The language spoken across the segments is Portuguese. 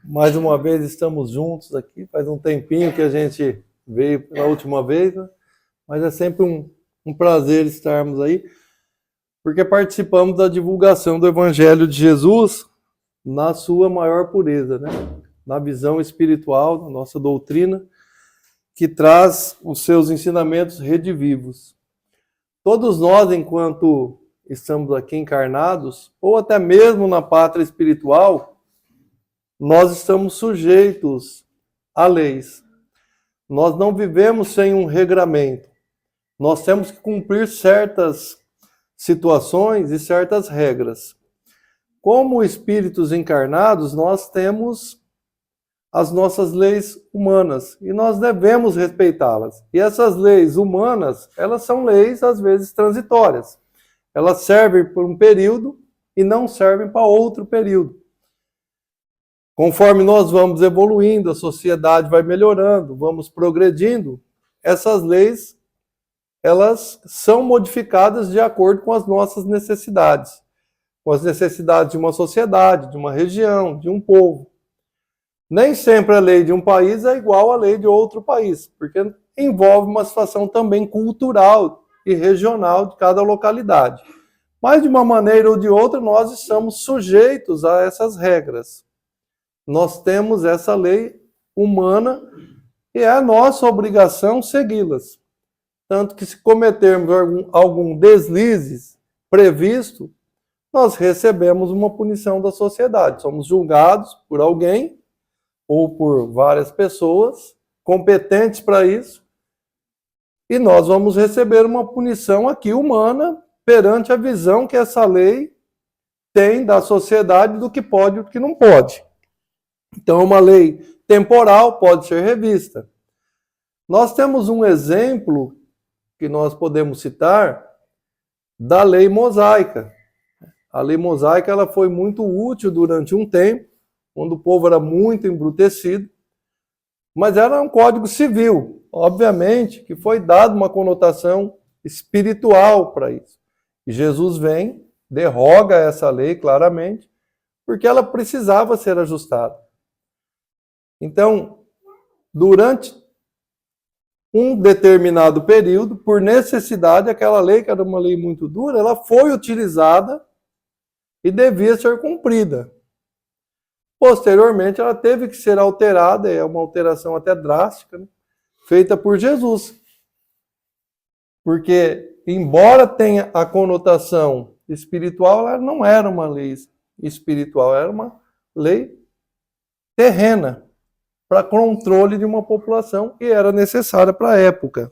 Mais uma vez estamos juntos aqui, faz um tempinho que a gente veio pela última vez, né? Mas é sempre um prazer estarmos aí, porque participamos da divulgação do Evangelho de Jesus na sua maior pureza, né? Na visão espiritual, na nossa doutrina, que traz os seus ensinamentos redivivos. Todos nós, enquanto estamos aqui encarnados, ou até mesmo na pátria espiritual, nós estamos sujeitos a leis. Nós não vivemos sem um regramento. Nós temos que cumprir certas situações e certas regras. Como espíritos encarnados, nós temos as nossas leis humanas e nós devemos respeitá-las. E essas leis humanas, elas são leis, às vezes, transitórias. Elas servem por um período e não servem para outro período. Conforme nós vamos evoluindo, a sociedade vai melhorando, vamos progredindo, essas leis, elas são modificadas de acordo com as nossas necessidades. Com as necessidades de uma sociedade, de uma região, de um povo. Nem sempre a lei de um país é igual à lei de outro país, porque envolve uma situação também cultural e regional de cada localidade. Mas, de uma maneira ou de outra, nós estamos sujeitos a essas regras. Nós temos essa lei humana e é a nossa obrigação segui-las. Tanto que, se cometermos algum deslize previsto, nós recebemos uma punição da sociedade. Somos julgados por alguém ou por várias pessoas competentes para isso, e nós vamos receber uma punição aqui humana perante a visão que essa lei tem da sociedade do que pode e do que não pode. Então, uma lei temporal pode ser revista. Nós temos um exemplo que nós podemos citar da lei mosaica. A lei mosaica ela foi muito útil durante um tempo, quando o povo era muito embrutecido, mas era um código civil. Obviamente que foi dada uma conotação espiritual para isso. E Jesus vem, derroga essa lei claramente, porque ela precisava ser ajustada. Então, durante um determinado período, por necessidade, aquela lei, que era uma lei muito dura, ela foi utilizada e devia ser cumprida. Posteriormente, ela teve que ser alterada, é uma alteração até drástica, né? Feita por Jesus. Porque, embora tenha a conotação espiritual, ela não era uma lei espiritual, era uma lei terrena, para controle de uma população que era necessária para a época.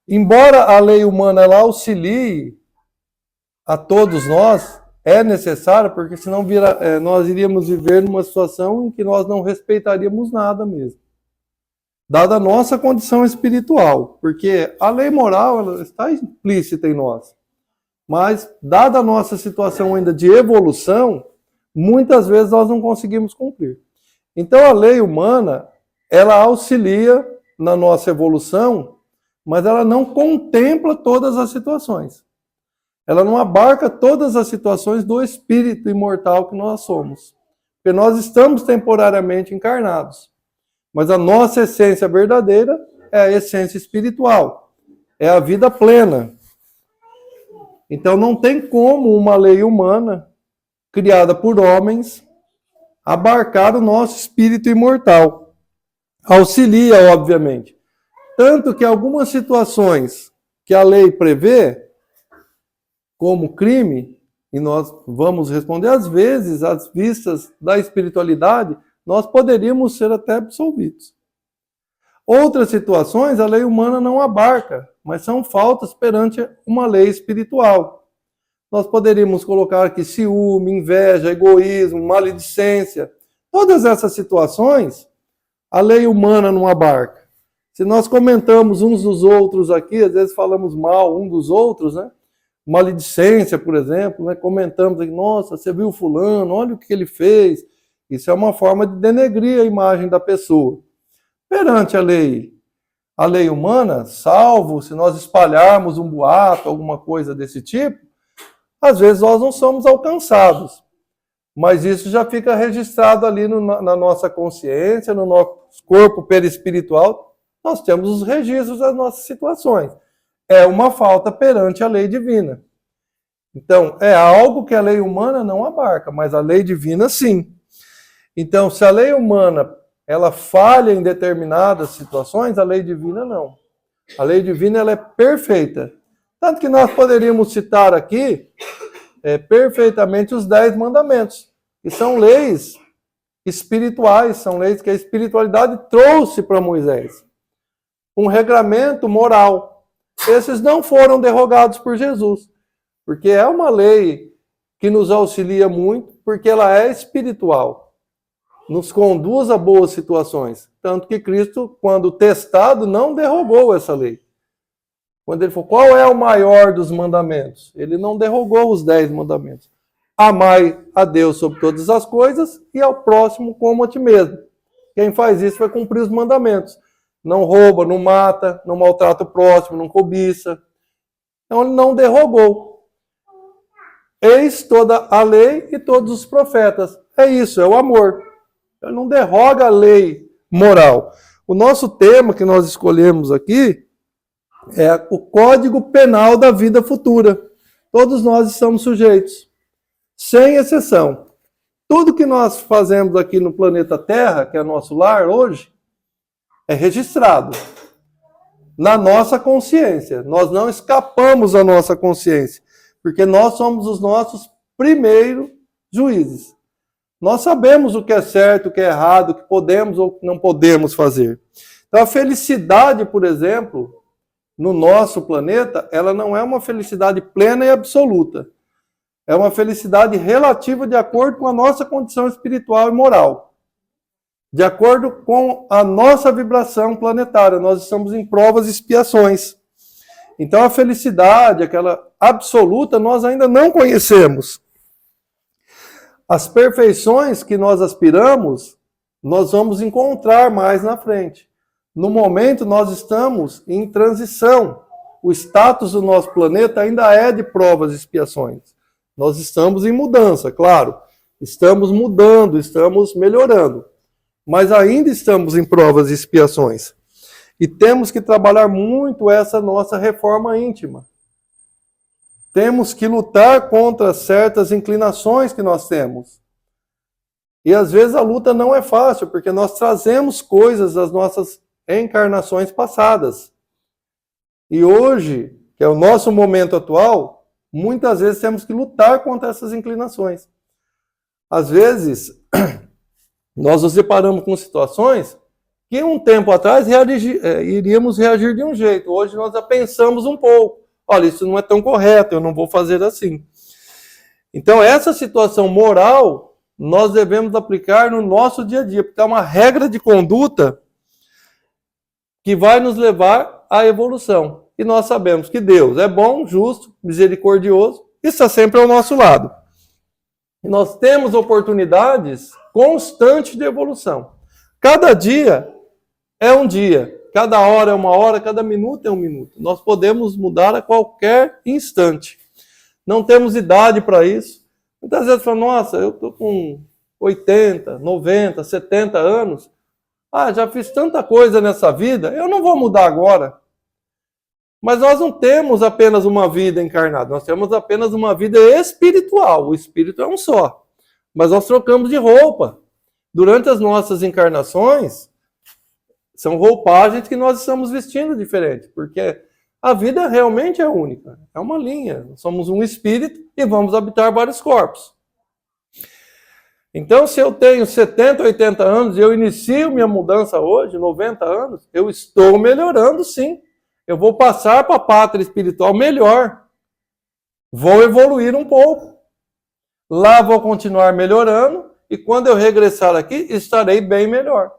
Embora a lei humana ela auxilie a todos nós, é necessária, porque senão nós iríamos viver numa situação em que nós não respeitaríamos nada mesmo. Dada a nossa condição espiritual, porque a lei moral ela está implícita em nós. Mas, dada a nossa situação ainda de evolução, muitas vezes nós não conseguimos cumprir. Então, a lei humana, ela auxilia na nossa evolução, mas ela não contempla todas as situações. Ela não abarca todas as situações do espírito imortal que nós somos. Porque nós estamos temporariamente encarnados. Mas a nossa essência verdadeira é a essência espiritual. É a vida plena. Então, não tem como uma lei humana, criada por homens, abarcar o nosso espírito imortal. Auxilia, obviamente. Tanto que algumas situações que a lei prevê, como crime, e nós vamos responder, às vezes, às vistas da espiritualidade, nós poderíamos ser até absolvidos. Outras situações, a lei humana não abarca, mas são faltas perante uma lei espiritual. Nós poderíamos colocar aqui ciúme, inveja, egoísmo, maledicência. Todas essas situações, a lei humana não abarca. Se nós comentamos uns dos outros aqui, às vezes falamos mal um dos outros, né? Maledicência, por exemplo, né? Comentamos aqui, nossa, você viu fulano, olha o que ele fez. Isso é uma forma de denegrir a imagem da pessoa. Perante a lei humana, salvo se nós espalharmos um boato, alguma coisa desse tipo, às vezes nós não somos alcançados. Mas isso já fica registrado ali na nossa consciência, no nosso corpo perispiritual. Nós temos os registros das nossas situações. É uma falta perante a lei divina. Então, é algo que a lei humana não abarca, mas a lei divina sim. Então, se a lei humana ela falha em determinadas situações, a lei divina não. A lei divina ela é perfeita. Tanto que nós poderíamos citar aqui perfeitamente os 10 mandamentos, que são leis espirituais, são leis que a espiritualidade trouxe para Moisés. Um regramento moral. Esses não foram derrogados por Jesus, porque é uma lei que nos auxilia muito, porque ela é espiritual, nos conduz a boas situações. Tanto que Cristo, quando testado, não derrogou essa lei. Quando ele falou, qual é o maior dos mandamentos? Ele não derrogou os 10 mandamentos. Amai a Deus sobre todas as coisas e ao próximo como a ti mesmo. Quem faz isso vai cumprir os mandamentos. Não rouba, não mata, não maltrata o próximo, não cobiça. Então ele não derrogou. Eis toda a lei e todos os profetas. É isso, é o amor. Ele não derroga a lei moral. O nosso tema que nós escolhemos aqui é o Código Penal da Vida Futura. Todos nós estamos sujeitos, sem exceção. Tudo que nós fazemos aqui no planeta Terra, que é nosso lar hoje, é registrado na nossa consciência. Nós não escapamos da nossa consciência, porque nós somos os nossos primeiros juízes. Nós sabemos o que é certo, o que é errado, o que podemos ou não podemos fazer. Então, a felicidade, por exemplo, no nosso planeta, ela não é uma felicidade plena e absoluta. É uma felicidade relativa de acordo com a nossa condição espiritual e moral. De acordo com a nossa vibração planetária. Nós estamos em provas e expiações. Então, a felicidade, aquela absoluta, nós ainda não conhecemos. As perfeições que nós aspiramos, nós vamos encontrar mais na frente. No momento, nós estamos em transição. O status do nosso planeta ainda é de provas e expiações. Nós estamos em mudança, claro. Estamos mudando, estamos melhorando. Mas ainda estamos em provas e expiações. E temos que trabalhar muito essa nossa reforma íntima. Temos que lutar contra certas inclinações que nós temos. E às vezes a luta não é fácil, porque nós trazemos coisas das nossas encarnações passadas. E hoje, que é o nosso momento atual, muitas vezes temos que lutar contra essas inclinações. Às vezes, nós nos deparamos com situações que um tempo atrás iríamos reagir de um jeito. Hoje nós já pensamos um pouco. Olha, isso não é tão correto, eu não vou fazer assim. Então, essa situação moral, nós devemos aplicar no nosso dia a dia, porque é uma regra de conduta que vai nos levar à evolução. E nós sabemos que Deus é bom, justo, misericordioso, e está sempre ao nosso lado. E nós temos oportunidades constantes de evolução. Cada dia é um dia, cada hora é uma hora, cada minuto é um minuto. Nós podemos mudar a qualquer instante. Não temos idade para isso. Muitas vezes falam, nossa, eu estou com 80, 90, 70 anos. Já fiz tanta coisa nessa vida, eu não vou mudar agora. Mas nós não temos apenas uma vida encarnada, nós temos apenas uma vida espiritual. O espírito é um só. Mas nós trocamos de roupa. Durante as nossas encarnações, são roupagens que nós estamos vestindo diferente, porque a vida realmente é única. É uma linha. Nós somos um espírito e vamos habitar vários corpos. Então, se eu tenho 70, 80 anos e eu inicio minha mudança hoje, 90 anos, eu estou melhorando sim. Eu vou passar para a pátria espiritual melhor. Vou evoluir um pouco. Lá vou continuar melhorando e quando eu regressar aqui, estarei bem melhor.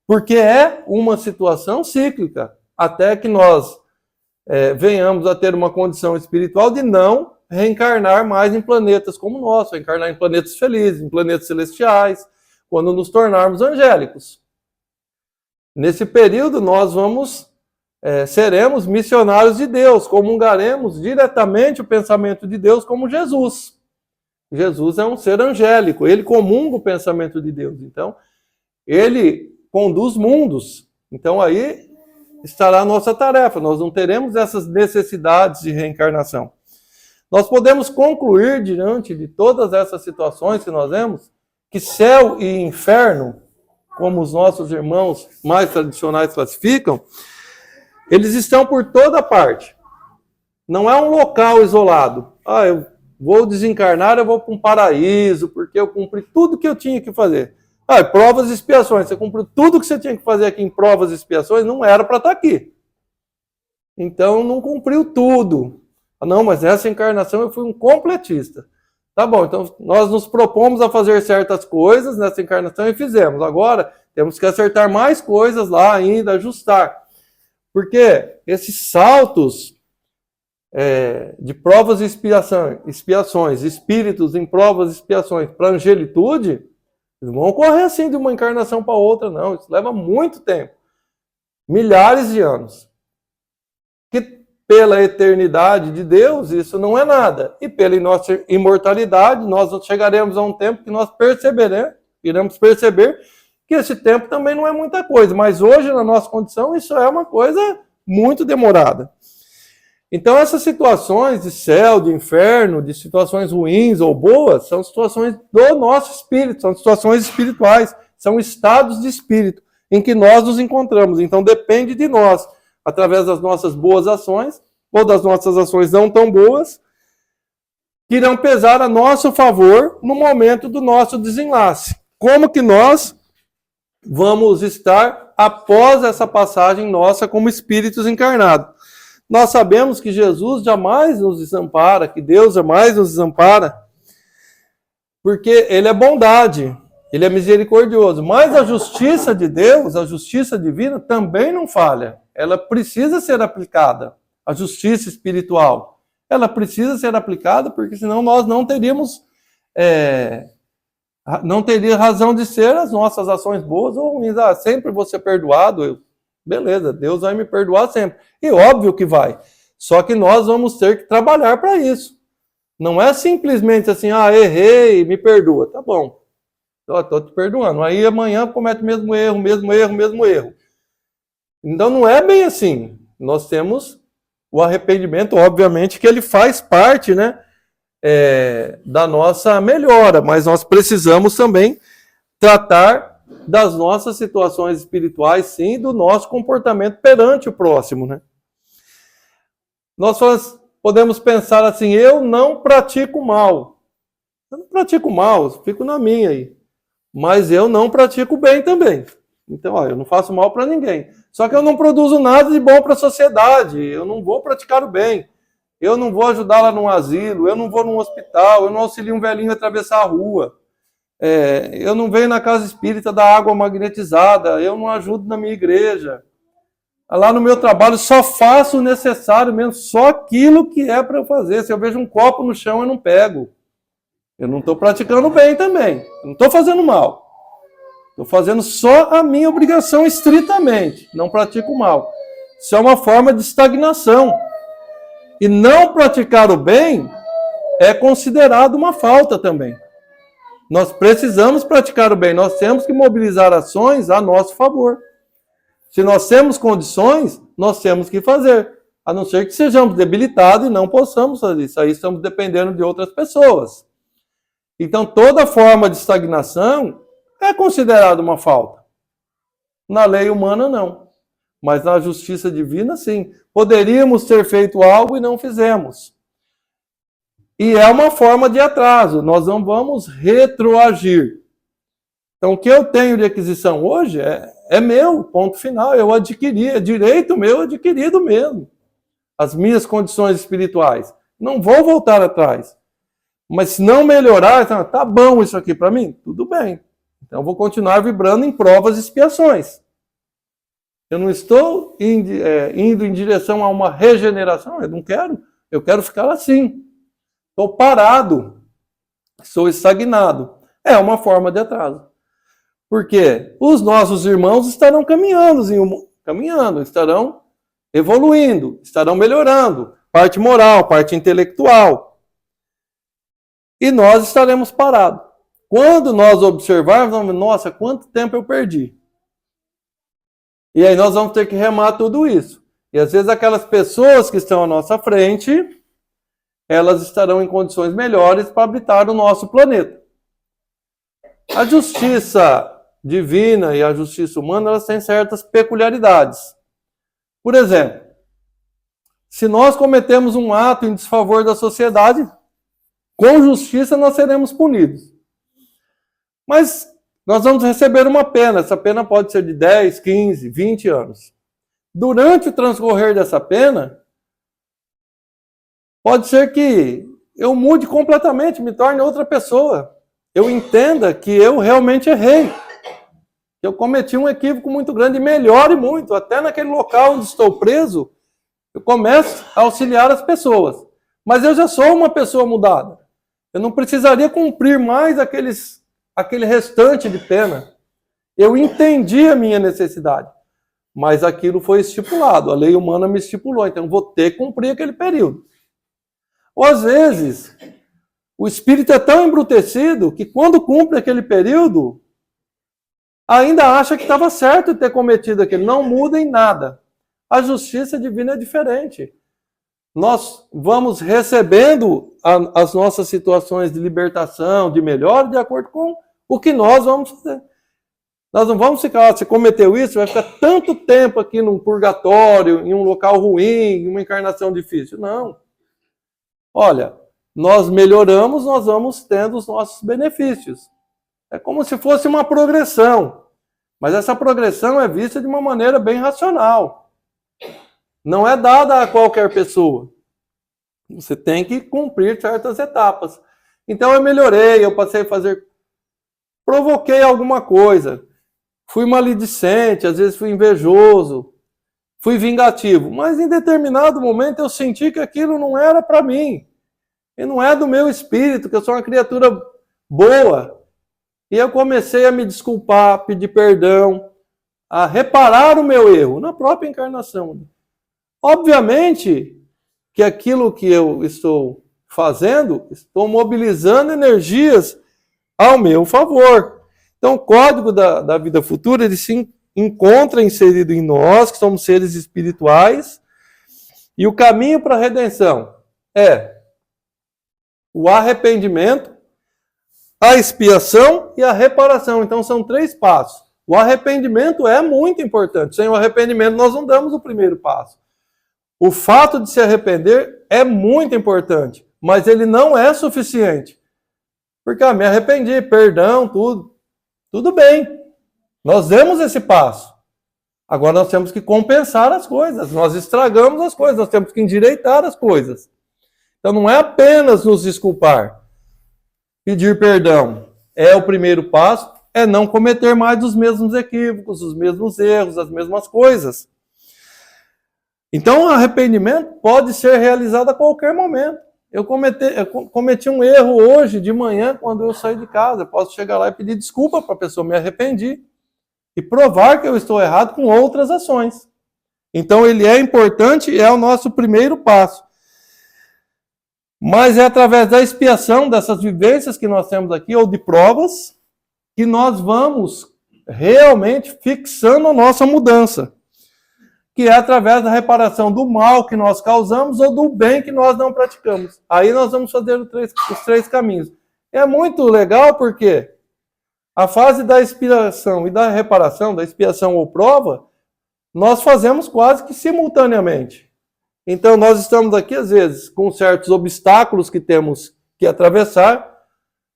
Porque é uma situação cíclica, até que nós venhamos a ter uma condição espiritual de não reencarnar mais em planetas como o nosso, reencarnar em planetas felizes, em planetas celestiais, quando nos tornarmos angélicos. Nesse período nós seremos missionários de Deus, comungaremos diretamente o pensamento de Deus como Jesus. Jesus é um ser angélico, ele comunga o pensamento de Deus. Então, ele conduz mundos. Então, aí estará a nossa tarefa. Nós não teremos essas necessidades de reencarnação. Nós podemos concluir, diante de todas essas situações que nós vemos, que céu e inferno, como os nossos irmãos mais tradicionais classificam, eles estão por toda parte. Não é um local isolado. Eu vou desencarnar, eu vou para um paraíso, porque eu cumpri tudo que eu tinha que fazer. Provas e expiações. Você cumpriu tudo que você tinha que fazer aqui em provas e expiações, não era para estar aqui. Então, não cumpriu tudo. Não, mas nessa encarnação eu fui um completista. Tá bom, então nós nos propomos a fazer certas coisas nessa encarnação e fizemos. Agora, temos que acertar mais coisas lá ainda, ajustar. Porque esses saltos de provas e expiações, espíritos em provas e expiações para angelitude, eles vão ocorrer assim de uma encarnação para outra, não. Isso leva muito tempo. Milhares de anos. Que pela eternidade de Deus, isso não é nada. E pela nossa imortalidade, nós chegaremos a um tempo que nós iremos perceber que esse tempo também não é muita coisa. Mas hoje, na nossa condição, isso é uma coisa muito demorada. Então, essas situações de céu, de inferno, de situações ruins ou boas, são situações do nosso espírito, são situações espirituais, são estados de espírito em que nós nos encontramos. Então, depende de nós, através das nossas boas ações ou das nossas ações não tão boas, que irão pesar a nosso favor no momento do nosso desenlace. Como que nós vamos estar após essa passagem nossa como espíritos encarnados? Nós sabemos que Jesus jamais nos desampara, que Deus jamais nos desampara, porque Ele é bondade, Ele é misericordioso. Mas a justiça de Deus, a justiça divina, também não falha. Ela precisa ser aplicada, a justiça espiritual. Ela precisa ser aplicada, porque senão nós não teríamos, não teria razão de ser as nossas ações boas ou ruins. Sempre vou ser perdoado, beleza, Deus vai me perdoar sempre. E óbvio que vai. Só que nós vamos ter que trabalhar para isso. Não é simplesmente assim, errei, me perdoa. Tá bom, estou te perdoando. Aí amanhã comete o mesmo erro. Então não é bem assim. Nós temos o arrependimento, obviamente, que ele faz parte, né, da nossa melhora, mas nós precisamos também tratar das nossas situações espirituais, sim, do nosso comportamento perante o próximo, né? Nós podemos pensar assim, eu não pratico mal. Eu não pratico mal, fico na minha aí. Mas eu não pratico bem também. Então, eu não faço mal para ninguém. Só que eu não produzo nada de bom para a sociedade. Eu não vou praticar o bem. Eu não vou ajudar lá num asilo. Eu não vou num hospital. Eu não auxilio um velhinho a atravessar a rua. Eu não venho na casa espírita da água magnetizada. Eu não ajudo na minha igreja. Lá no meu trabalho só faço o necessário mesmo. Só aquilo que é para eu fazer. Se eu vejo um copo no chão, eu não pego. Eu não estou praticando bem também. Eu não estou fazendo mal. Estou fazendo só a minha obrigação estritamente. Não pratico mal. Isso é uma forma de estagnação. E não praticar o bem é considerado uma falta também. Nós precisamos praticar o bem. Nós temos que mobilizar ações a nosso favor. Se nós temos condições, nós temos que fazer. A não ser que sejamos debilitados e não possamos fazer isso. Aí estamos dependendo de outras pessoas. Então, toda forma de estagnação é considerada uma falta. Na lei humana, não. Mas na justiça divina, sim. Poderíamos ter feito algo e não fizemos. E é uma forma de atraso. Nós não vamos retroagir. Então, o que eu tenho de aquisição hoje é meu, ponto final. Eu adquiri, é direito meu adquirido mesmo. As minhas condições espirituais. Não vou voltar atrás. Mas se não melhorar, tá bom isso aqui para mim? Tudo bem. Então, eu vou continuar vibrando em provas e expiações. Eu não estou indo em direção a uma regeneração. Eu não quero. Eu quero ficar assim. Estou parado. Sou estagnado. É uma forma de atraso. Porque os nossos irmãos estarão caminhando, estarão evoluindo, estarão melhorando. Parte moral, parte intelectual. e nós estaremos parados. Quando nós observarmos, vamos ver, nossa, quanto tempo eu perdi. E aí nós vamos ter que remar tudo isso. E às vezes aquelas pessoas que estão à nossa frente, elas estarão em condições melhores para habitar o nosso planeta. A justiça divina e a justiça humana, elas têm certas peculiaridades. Por exemplo, se nós cometemos um ato em desfavor da sociedade, com justiça nós seremos punidos. Mas nós vamos receber uma pena. Essa pena pode ser de 10, 15, 20 anos. Durante o transcorrer dessa pena, pode ser que eu mude completamente, me torne outra pessoa. Eu entenda que eu realmente errei. Eu cometi um equívoco muito grande e melhore muito. Até naquele local onde estou preso, eu começo a auxiliar as pessoas. Mas eu já sou uma pessoa mudada. Eu não precisaria cumprir mais aquele restante de pena. Eu entendi a minha necessidade. Mas aquilo foi estipulado. A lei humana me estipulou. Então eu vou ter que cumprir aquele período. Ou às vezes, o espírito é tão embrutecido que quando cumpre aquele período, ainda acha que estava certo ter cometido aquele. Não muda em nada. A justiça divina é diferente. Nós vamos recebendo as nossas situações de libertação, de melhora, de acordo com o que nós vamos fazer. Nós não vamos ficar, você cometeu isso, vai ficar tanto tempo aqui num purgatório, em um local ruim, em uma encarnação difícil. Não. Olha, nós melhoramos, nós vamos tendo os nossos benefícios. É como se fosse uma progressão. Mas essa progressão é vista de uma maneira bem racional. Não é dada a qualquer pessoa. Você tem que cumprir certas etapas. Então eu melhorei, eu passei a fazer... Provoquei alguma coisa. Fui maledicente, às vezes fui invejoso. Fui vingativo. Mas em determinado momento eu senti que aquilo não era para mim. E não é do meu espírito, que eu sou uma criatura boa. E eu comecei a me desculpar, pedir perdão, a reparar o meu erro na própria encarnação. Obviamente que aquilo que eu estou fazendo, estou mobilizando energias ao meu favor. Então, o código da vida futura, ele se encontra inserido em nós, que somos seres espirituais, e o caminho para a redenção é o arrependimento, a expiação e a reparação. Então, são 3 passos. O arrependimento é muito importante. Sem o arrependimento, nós não damos o primeiro passo. O fato de se arrepender é muito importante, mas ele não é suficiente. Porque, me arrependi, perdão, tudo. Tudo bem. Nós demos esse passo. Agora nós temos que compensar as coisas. Nós estragamos as coisas, nós temos que endireitar as coisas. Então não é apenas nos desculpar. Pedir perdão é o primeiro passo, é não cometer mais os mesmos equívocos, os mesmos erros, as mesmas coisas. Então, o arrependimento pode ser realizado a qualquer momento. Eu cometi um erro hoje de manhã, quando eu saí de casa. Eu posso chegar lá e pedir desculpa para a pessoa, me arrependi. E provar que eu estou errado com outras ações. Então, ele é importante, é o nosso primeiro passo. Mas é através da expiação dessas vivências que nós temos aqui, ou de provas, que nós vamos realmente fixando a nossa mudança. Que é através da reparação do mal que nós causamos ou do bem que nós não praticamos. Aí nós vamos fazer os 3 caminhos. É muito legal porque a fase da expiação e da reparação, da expiação ou prova, nós fazemos quase que simultaneamente. Então nós estamos aqui, às vezes, com certos obstáculos que temos que atravessar.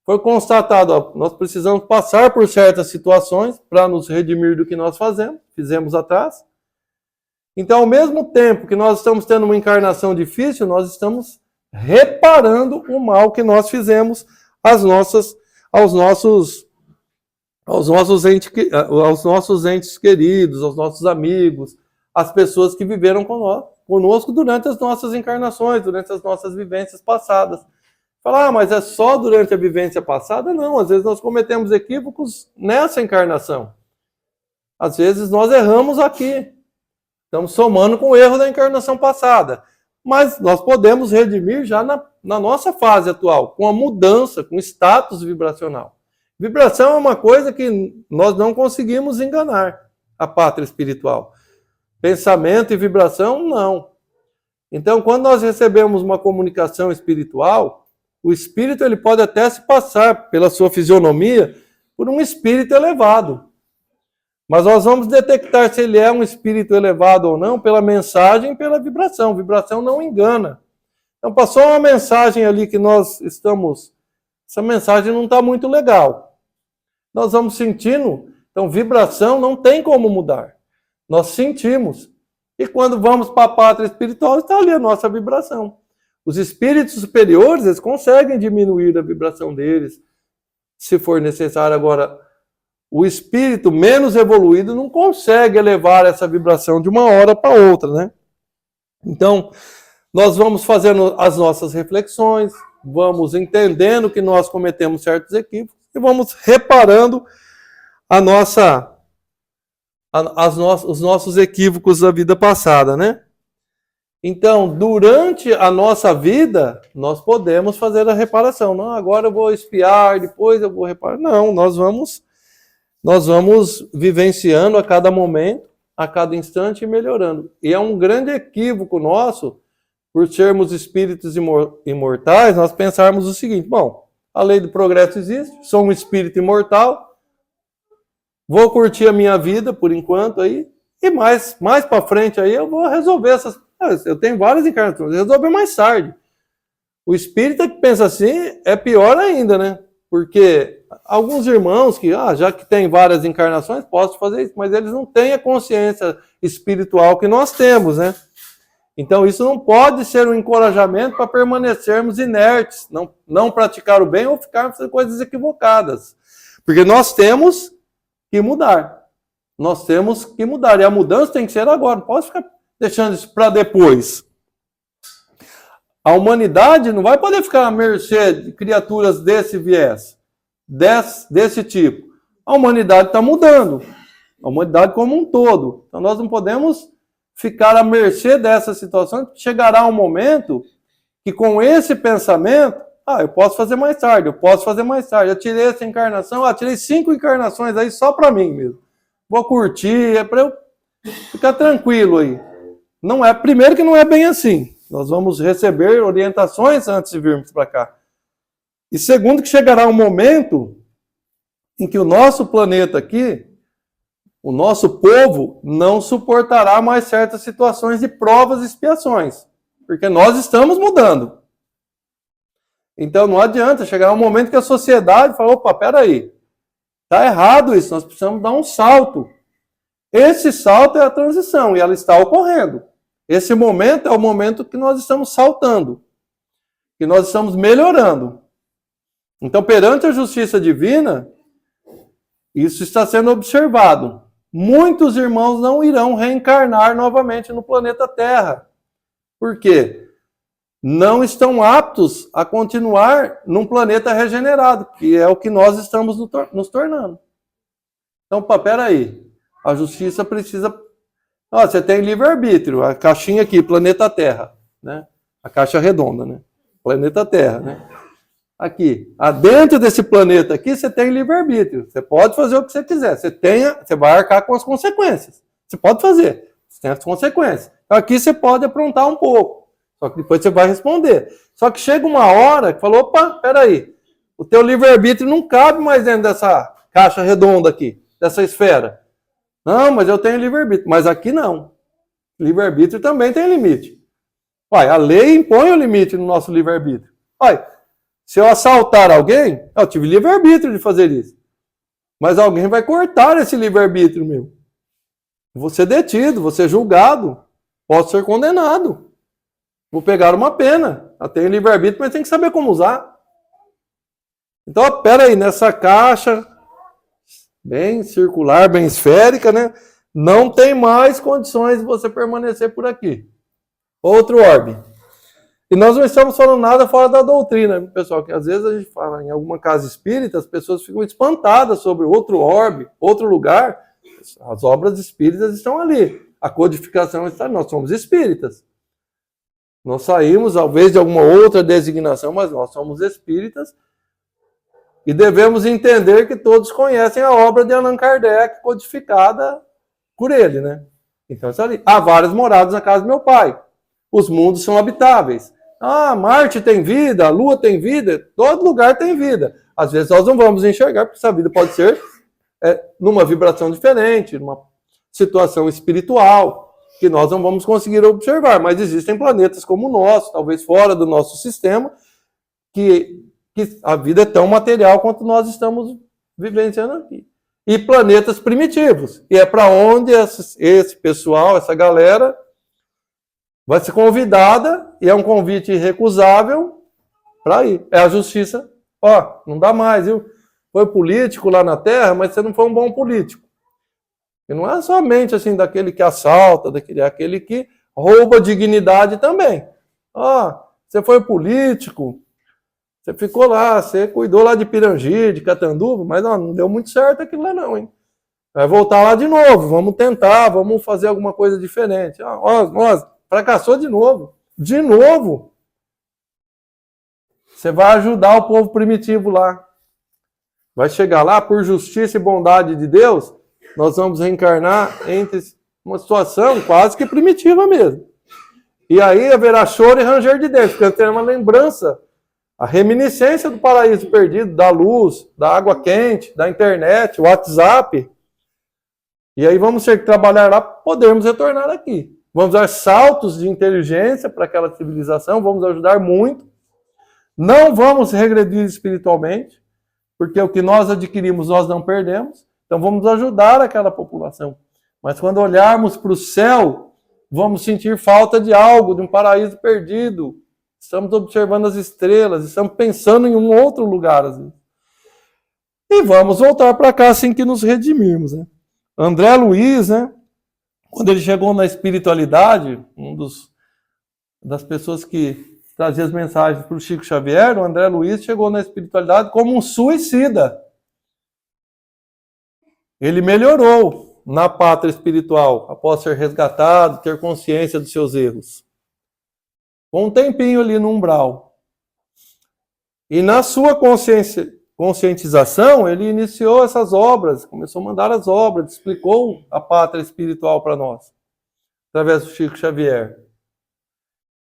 Foi constatado, nós precisamos passar por certas situações para nos redimir do que nós fizemos atrás. Então, ao mesmo tempo que nós estamos tendo uma encarnação difícil, nós estamos reparando o mal que nós fizemos aos nossos entes queridos, aos nossos amigos, às pessoas que viveram conosco durante as nossas encarnações, durante as nossas vivências passadas. Falar, mas é só durante a vivência passada? Não, às vezes nós cometemos equívocos nessa encarnação. Às vezes nós erramos aqui. Estamos somando com o erro da encarnação passada. Mas nós podemos redimir já na nossa fase atual, com a mudança, com status vibracional. Vibração é uma coisa que nós não conseguimos enganar a pátria espiritual. Pensamento e vibração, não. Então, quando nós recebemos uma comunicação espiritual, o espírito ele pode até se passar, pela sua fisionomia, por um espírito elevado. Mas nós vamos detectar se ele é um espírito elevado ou não pela mensagem e pela vibração. Vibração não engana. Então, passou uma mensagem ali que nós estamos... Essa mensagem não está muito legal. Nós vamos sentindo. Então, vibração não tem como mudar. Nós sentimos. E quando vamos para a pátria espiritual, está ali a nossa vibração. Os espíritos superiores, eles conseguem diminuir a vibração deles, se for necessário. Agora, o espírito menos evoluído não consegue elevar essa vibração de uma hora para outra, né? Então, nós vamos fazendo as nossas reflexões, vamos entendendo que nós cometemos certos equívocos e vamos reparando os nossos equívocos da vida passada, né? Então, durante a nossa vida, nós podemos fazer a reparação. Não, agora eu vou espiar, depois eu vou reparar. Não, nós vamos vivenciando a cada momento, a cada instante e melhorando. E é um grande equívoco nosso, por sermos espíritos imortais, nós pensarmos o seguinte: bom, a lei do progresso existe, sou um espírito imortal, vou curtir a minha vida por enquanto aí, e mais para frente aí eu vou resolver essas... Eu tenho várias encarnações, eu resolver mais tarde. O espírita que pensa assim é pior ainda, né? Porque alguns irmãos que, já que tem várias encarnações, posso fazer isso, mas eles não têm a consciência espiritual que nós temos, né? Então isso não pode ser um encorajamento para permanecermos inertes, não praticar o bem ou ficarmos fazendo coisas equivocadas. Porque nós temos que mudar. Nós temos que mudar. E a mudança tem que ser agora. Não posso ficar deixando isso para depois. A humanidade não vai poder ficar à mercê de criaturas desse viés, desse tipo. A humanidade está mudando. A humanidade como um todo. Então nós não podemos ficar à mercê dessas situações. Chegará um momento que com esse pensamento, eu posso fazer mais tarde, Eu tirei essa encarnação, tirei 5 encarnações aí só para mim mesmo. Vou curtir, é para eu ficar tranquilo aí. Não é, primeiro que não é bem assim. Nós vamos receber orientações antes de virmos para cá. E segundo que chegará um momento em que o nosso planeta aqui, o nosso povo, não suportará mais certas situações de provas e expiações. Porque nós estamos mudando. Então não adianta chegar um momento que a sociedade fala: opa, peraí, está errado isso, nós precisamos dar um salto. Esse salto é a transição e ela está ocorrendo. Esse momento é o momento que nós estamos saltando, que nós estamos melhorando. Então, perante a justiça divina, isso está sendo observado. Muitos irmãos não irão reencarnar novamente no planeta Terra. Por quê? Não estão aptos a continuar num planeta regenerado, que é o que nós estamos nos tornando. Então, peraí, a justiça precisa... você tem livre-arbítrio, a caixinha aqui, planeta Terra, né? A caixa redonda, né? Planeta Terra, né? Aqui, dentro desse planeta aqui, você tem livre-arbítrio. Você pode fazer o que você quiser. Você vai arcar com as consequências. Você pode fazer. Você tem as consequências. Então, aqui você pode aprontar um pouco. Só que depois você vai responder. Só que chega uma hora que falou: opa, peraí. O teu livre-arbítrio não cabe mais dentro dessa caixa redonda aqui, dessa esfera. Não, mas eu tenho livre-arbítrio. Mas aqui não. Livre-arbítrio também tem limite. A lei impõe o limite no nosso livre-arbítrio. Se eu assaltar alguém, eu tive livre-arbítrio de fazer isso. Mas alguém vai cortar esse livre-arbítrio meu. Vou ser detido, vou ser julgado, posso ser condenado. Vou pegar uma pena. Eu tenho livre-arbítrio, mas tem que saber como usar. Então, peraí, nessa caixa bem circular, bem esférica, né? Não tem mais condições de você permanecer por aqui. Outro orbe. E nós não estamos falando nada fora da doutrina, pessoal, que às vezes a gente fala em alguma casa espírita, as pessoas ficam espantadas sobre outro orbe, outro lugar. As obras espíritas estão ali. A codificação está, nós somos espíritas. Nós saímos, talvez, de alguma outra designação, mas nós somos espíritas e devemos entender que todos conhecem a obra de Allan Kardec, codificada por ele, né? Então, isso ali. Há várias moradas na casa do meu pai. Os mundos são habitáveis. Ah, Marte tem vida, a Lua tem vida, todo lugar tem vida. Às vezes nós não vamos enxergar, porque essa vida pode ser numa vibração diferente, numa situação espiritual, que nós não vamos conseguir observar. Mas existem planetas como o nosso, talvez fora do nosso sistema, que a vida é tão material quanto nós estamos vivenciando aqui. E planetas primitivos. E é para onde esse pessoal, essa galera, vai ser convidada, e é um convite irrecusável para ir. É a justiça. Ó, não dá mais, viu? Foi político lá na Terra, mas você não foi um bom político. E não é somente assim daquele que assalta, aquele que rouba dignidade também. Ó, você foi político, você ficou lá, você cuidou lá de Pirangi, de Catanduva, mas não deu muito certo aquilo lá não, hein? Vai voltar lá de novo, vamos tentar, vamos fazer alguma coisa diferente. Ó, fracassou de novo. De novo. Você vai ajudar o povo primitivo lá. Vai chegar lá, por justiça e bondade de Deus, nós vamos reencarnar entre uma situação quase que primitiva mesmo. E aí haverá choro e ranger de dentes, porque tem uma lembrança, a reminiscência do paraíso perdido, da luz, da água quente, da internet, WhatsApp. E aí vamos ter que trabalhar lá, podermos retornar aqui. Vamos dar saltos de inteligência para aquela civilização, vamos ajudar muito. Não vamos regredir espiritualmente, porque o que nós adquirimos nós não perdemos. Então vamos ajudar aquela população. Mas quando olharmos para o céu, vamos sentir falta de algo, de um paraíso perdido. Estamos observando as estrelas, estamos pensando em um outro lugar. Assim. E vamos voltar para cá assim que nos redimirmos. Né? André Luiz, né? Quando ele chegou na espiritualidade, das pessoas que trazia as mensagens para o Chico Xavier, o André Luiz chegou na espiritualidade como um suicida. Ele melhorou na pátria espiritual, após ser resgatado, ter consciência dos seus erros. Com um tempinho ali no umbral. E na sua conscientização, ele iniciou essas obras, começou a mandar as obras, explicou a pátria espiritual para nós, através do Chico Xavier.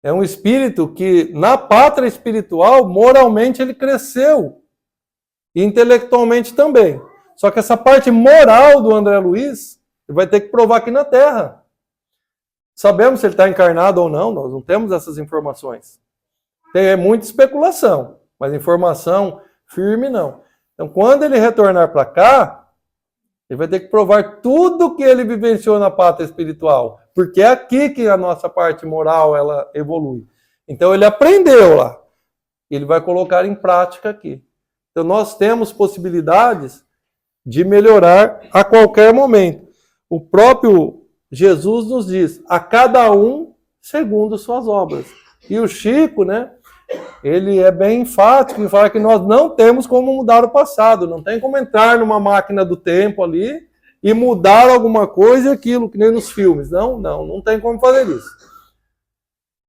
É um espírito que, na pátria espiritual, moralmente ele cresceu. E intelectualmente também. Só que essa parte moral do André Luiz, ele vai ter que provar aqui na Terra. Sabemos se ele está encarnado ou não, nós não temos essas informações. Tem muita especulação, mas informação firme não. Então, quando ele retornar para cá, ele vai ter que provar tudo que ele vivenciou na pátria espiritual. Porque é aqui que a nossa parte moral ela evolui. Então ele aprendeu lá. Ele vai colocar em prática aqui. Então nós temos possibilidades de melhorar a qualquer momento. O próprio Jesus nos diz, a cada um segundo suas obras. E o Chico, né, ele é bem enfático em falar que nós não temos como mudar o passado. Não tem como entrar numa máquina do tempo ali e mudar alguma coisa e aquilo, que nem nos filmes. Não tem como fazer isso.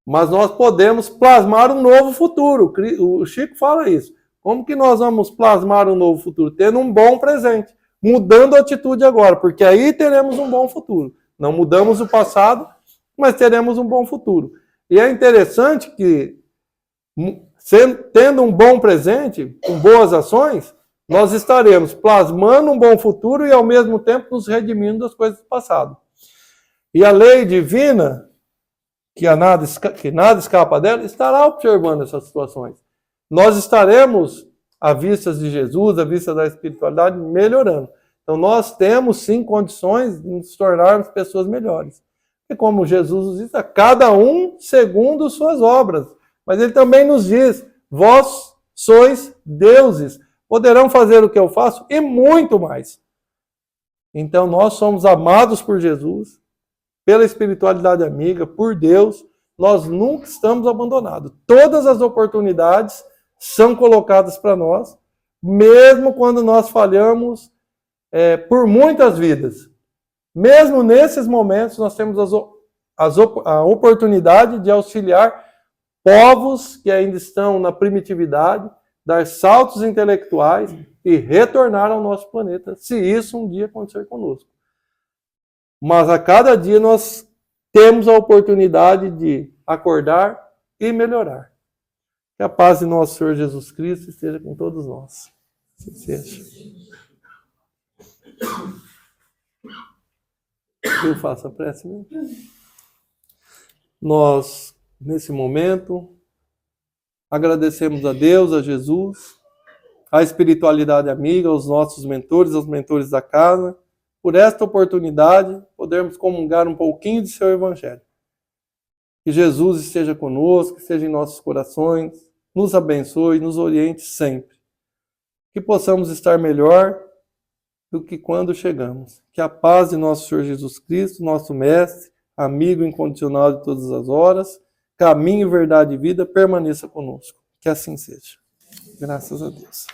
Mas nós podemos plasmar um novo futuro. O Chico fala isso. Como que nós vamos plasmar um novo futuro? Tendo um bom presente. Mudando a atitude agora, porque aí teremos um bom futuro. Não mudamos o passado, mas teremos um bom futuro. E é interessante que, tendo um bom presente, com boas ações, nós estaremos plasmando um bom futuro e, ao mesmo tempo, nos redimindo das coisas do passado. E a lei divina, que nada escapa dela, estará observando essas situações. Nós estaremos, à vista de Jesus, à vista da espiritualidade, melhorando. Então, nós temos, sim, condições de nos tornarmos pessoas melhores. E como Jesus nos diz, a cada um segundo suas obras. Mas ele também nos diz, vós sois deuses. Poderão fazer o que eu faço e muito mais. Então nós somos amados por Jesus, pela espiritualidade amiga, por Deus. Nós nunca estamos abandonados. Todas as oportunidades são colocadas para nós, mesmo quando nós falhamos por muitas vidas. Mesmo nesses momentos nós temos a oportunidade de auxiliar povos que ainda estão na primitividade, dar saltos intelectuais e retornar ao nosso planeta, se isso um dia acontecer conosco. Mas a cada dia nós temos a oportunidade de acordar e melhorar. Que a paz de nosso Senhor Jesus Cristo esteja com todos nós. Assim seja. Eu faço a prece mesmo. Nós, nesse momento, agradecemos a Deus, a Jesus, à espiritualidade amiga, aos nossos mentores, aos mentores da casa, por esta oportunidade, podermos comungar um pouquinho de seu Evangelho. Que Jesus esteja conosco, esteja em nossos corações, nos abençoe, nos oriente sempre. Que possamos estar melhor do que quando chegamos. Que a paz de nosso Senhor Jesus Cristo, nosso Mestre, amigo incondicional de todas as horas, caminho, verdade e vida, permaneça conosco. Que assim seja. Graças a Deus.